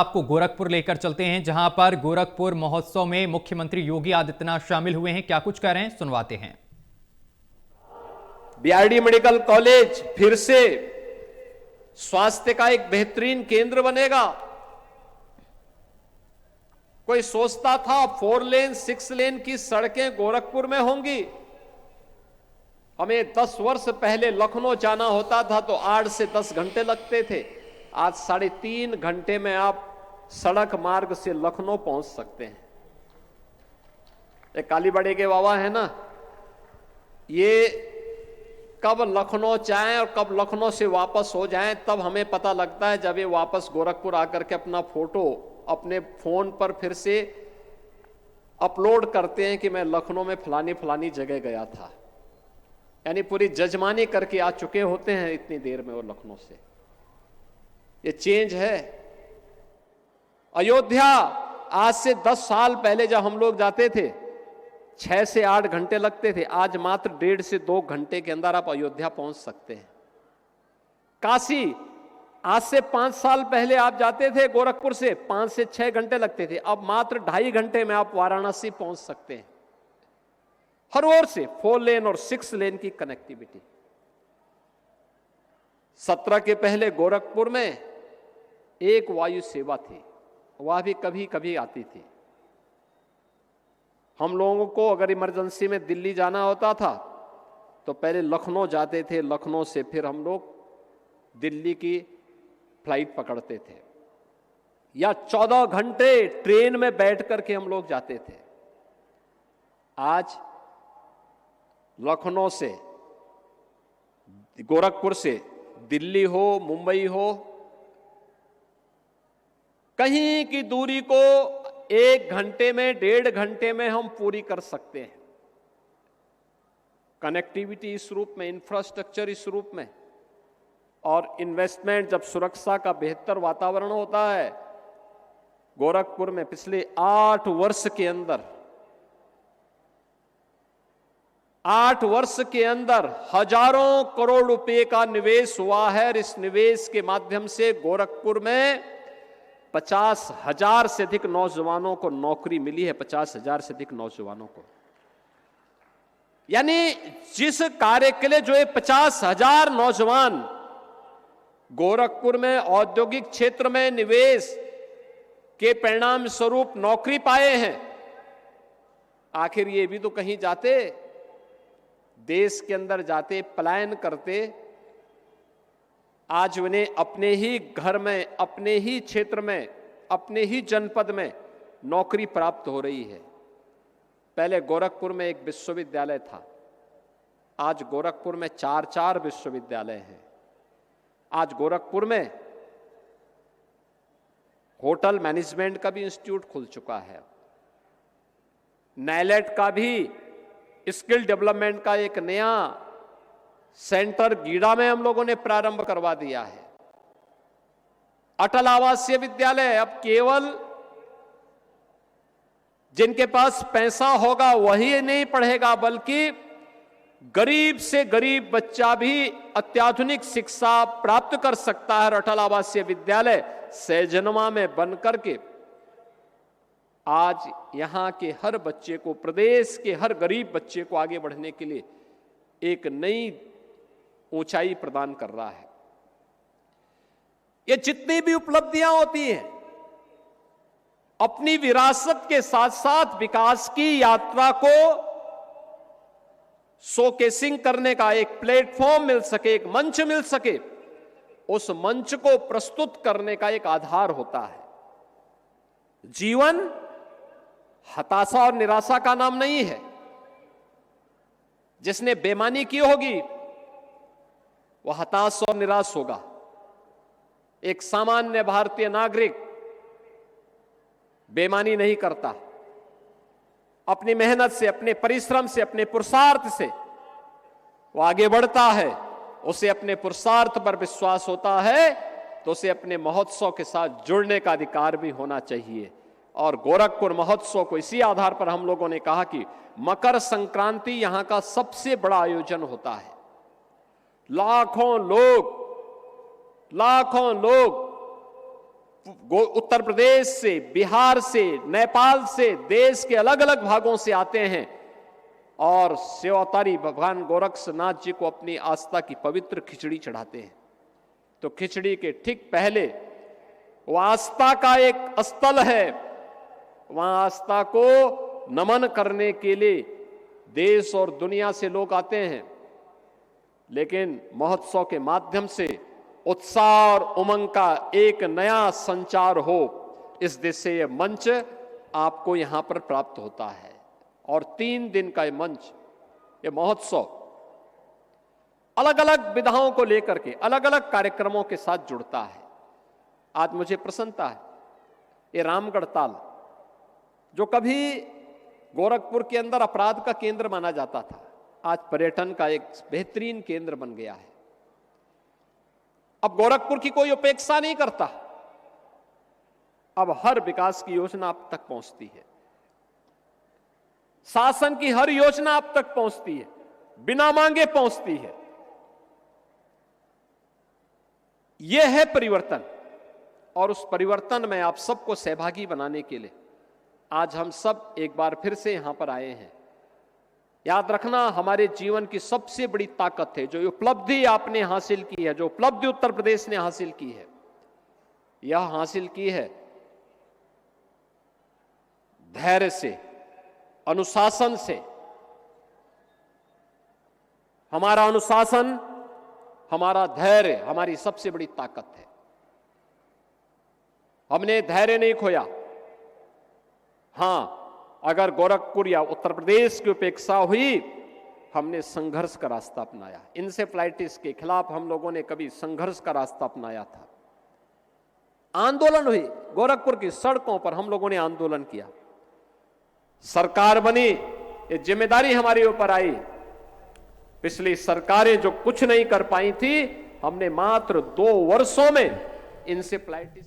आपको गोरखपुर लेकर चलते हैं, जहां पर गोरखपुर महोत्सव में मुख्यमंत्री योगी आदित्यनाथ शामिल हुए हैं। क्या कुछ कह रहे हैं, सुनवाते हैं। बीआरडी मेडिकल कॉलेज फिर से स्वास्थ्य का एक बेहतरीन केंद्र बनेगा। कोई सोचता था 4 लेन 6 लेन की सड़कें गोरखपुर में होंगी। हमें 10 वर्ष पहले लखनऊ जाना होता था तो 8 से 10 घंटे लगते थे। आज 3.5 घंटे में आप सड़क मार्ग से लखनऊ पहुंच सकते हैं। ये कालीबाड़ी के बाबा है ना, ये कब लखनऊ जाएं और कब लखनऊ से वापस हो जाएं तब हमें पता लगता है जब ये वापस गोरखपुर आकर के अपना फोटो अपने फोन पर फिर से अपलोड करते हैं कि मैं लखनऊ में फलानी फलानी जगह गया था। यानी पूरी जजमानी करके आ चुके होते हैं इतनी देर में वो लखनऊ से। ये चेंज है। अयोध्या आज से 10 साल पहले जब हम लोग जाते थे 6 से 8 घंटे लगते थे, आज मात्र 1.5 से 2 घंटे के अंदर आप अयोध्या पहुंच सकते हैं। काशी आज से 5 साल पहले आप जाते थे गोरखपुर से 5 से 6 घंटे लगते थे, अब मात्र 2.5 घंटे में आप वाराणसी पहुंच सकते हैं। हर ओर से 4 लेन और 6 लेन की कनेक्टिविटी। 17 के पहले गोरखपुर में एक वायु सेवा थी, वह भी कभी कभी आती थी। हम लोगों को अगर इमरजेंसी में दिल्ली जाना होता था तो पहले लखनऊ जाते थे, लखनऊ से फिर हम लोग दिल्ली की फ्लाइट पकड़ते थे या 14 घंटे ट्रेन में बैठ करके हम लोग जाते थे। आज लखनऊ से गोरखपुर से दिल्ली हो, मुंबई हो, कहीं की दूरी को 1 घंटे में 1.5 घंटे में हम पूरी कर सकते हैं। कनेक्टिविटी इस रूप में, इंफ्रास्ट्रक्चर इस रूप में, और इन्वेस्टमेंट जब सुरक्षा का बेहतर वातावरण होता है। गोरखपुर में पिछले 8 वर्ष के अंदर 8 वर्ष के अंदर हजारों करोड़ रुपए का निवेश हुआ है और इस निवेश के माध्यम से गोरखपुर में 50,000 से अधिक नौजवानों को नौकरी मिली है। 50,000 से अधिक नौजवानों को, यानी जिस कार्य के लिए जो ये 50,000 नौजवान गोरखपुर में औद्योगिक क्षेत्र में निवेश के परिणाम स्वरूप नौकरी पाए हैं, आखिर ये भी तो कहीं जाते, देश के अंदर जाते, पलायन करते। आज उन्हें अपने ही घर में, अपने ही क्षेत्र में, अपने ही जनपद में नौकरी प्राप्त हो रही है। पहले गोरखपुर में एक विश्वविद्यालय था, आज गोरखपुर में 4 विश्वविद्यालय हैं। आज गोरखपुर में होटल मैनेजमेंट का भी इंस्टीट्यूट खुल चुका है। नाइलेट का भी स्किल डेवलपमेंट का एक नया सेंटर गीड़ा में हम लोगों ने प्रारंभ करवा दिया है। अटल आवासीय विद्यालय अब केवल जिनके पास पैसा होगा वही नहीं पढ़ेगा, बल्कि गरीब से गरीब बच्चा भी अत्याधुनिक शिक्षा प्राप्त कर सकता है। अटल आवासीय विद्यालय सहजनवा में बनकर के आज यहां के हर बच्चे को, प्रदेश के हर गरीब बच्चे को आगे बढ़ने के लिए एक नई ऊंचाई प्रदान कर रहा है। ये जितनी भी उपलब्धियां होती हैं, अपनी विरासत के साथ साथ विकास की यात्रा को शोकेसिंग करने का एक प्लेटफॉर्म मिल सके, एक मंच मिल सके, उस मंच को प्रस्तुत करने का एक आधार होता है। जीवन हताशा और निराशा का नाम नहीं है। जिसने बेईमानी की होगी वह हताश और निराश होगा। एक सामान्य भारतीय नागरिक बेईमानी नहीं करता। अपनी मेहनत से, अपने परिश्रम से, अपने पुरुषार्थ से वो आगे बढ़ता है। उसे अपने पुरुषार्थ पर विश्वास होता है तो उसे अपने महोत्सव के साथ जुड़ने का अधिकार भी होना चाहिए। और गोरखपुर महोत्सव को इसी आधार पर हम लोगों ने कहा कि मकर संक्रांति यहां का सबसे बड़ा आयोजन होता है। लाखों लोग उत्तर प्रदेश से, बिहार से, नेपाल से, देश के अलग अलग भागों से आते हैं और सेवातारी भगवान गोरक्षनाथ जी को अपनी आस्था की पवित्र खिचड़ी चढ़ाते हैं। तो खिचड़ी के ठीक पहले वो आस्था का एक स्थल है, वहां आस्था को नमन करने के लिए देश और दुनिया से लोग आते हैं। लेकिन महोत्सव के माध्यम से उत्साह और उमंग का एक नया संचार हो, इस दिशा से यह मंच आपको यहां पर प्राप्त होता है। और 3 दिन का यह मंच, यह महोत्सव अलग अलग विधाओं को लेकर के अलग अलग कार्यक्रमों के साथ जुड़ता है। आज मुझे प्रसन्नता है, ये रामगढ़ ताल जो कभी गोरखपुर के अंदर अपराध का केंद्र माना जाता था, आज पर्यटन का एक बेहतरीन केंद्र बन गया है। अब गोरखपुर की कोई उपेक्षा नहीं करता, अब हर विकास की योजना आप तक पहुंचती है, शासन की हर योजना आप तक पहुंचती है, बिना मांगे पहुंचती है। यह है परिवर्तन, और उस परिवर्तन में आप सबको सहभागी बनाने के लिए आज हम सब एक बार फिर से यहां पर आए हैं। याद रखना, हमारे जीवन की सबसे बड़ी ताकत है, जो उपलब्धि आपने हासिल की है, जो उपलब्धि उत्तर प्रदेश ने हासिल की है, यह हासिल की है धैर्य से, अनुशासन से। हमारा अनुशासन, हमारा धैर्य हमारी सबसे बड़ी ताकत है। हमने धैर्य नहीं खोया। हां, अगर गोरखपुर या उत्तर प्रदेश की उपेक्षा हुई, हमने संघर्ष का रास्ता अपनाया। इंसेफ्लाइटिस के खिलाफ हम लोगों ने कभी संघर्ष का रास्ता अपनाया था। आंदोलन हुई, गोरखपुर की सड़कों पर हम लोगों ने आंदोलन किया। सरकार बनी, ये जिम्मेदारी हमारे ऊपर आई। पिछली सरकारें जो कुछ नहीं कर पाई थी, हमने मात्र 2 वर्षों में इंसेफ्लाइटिस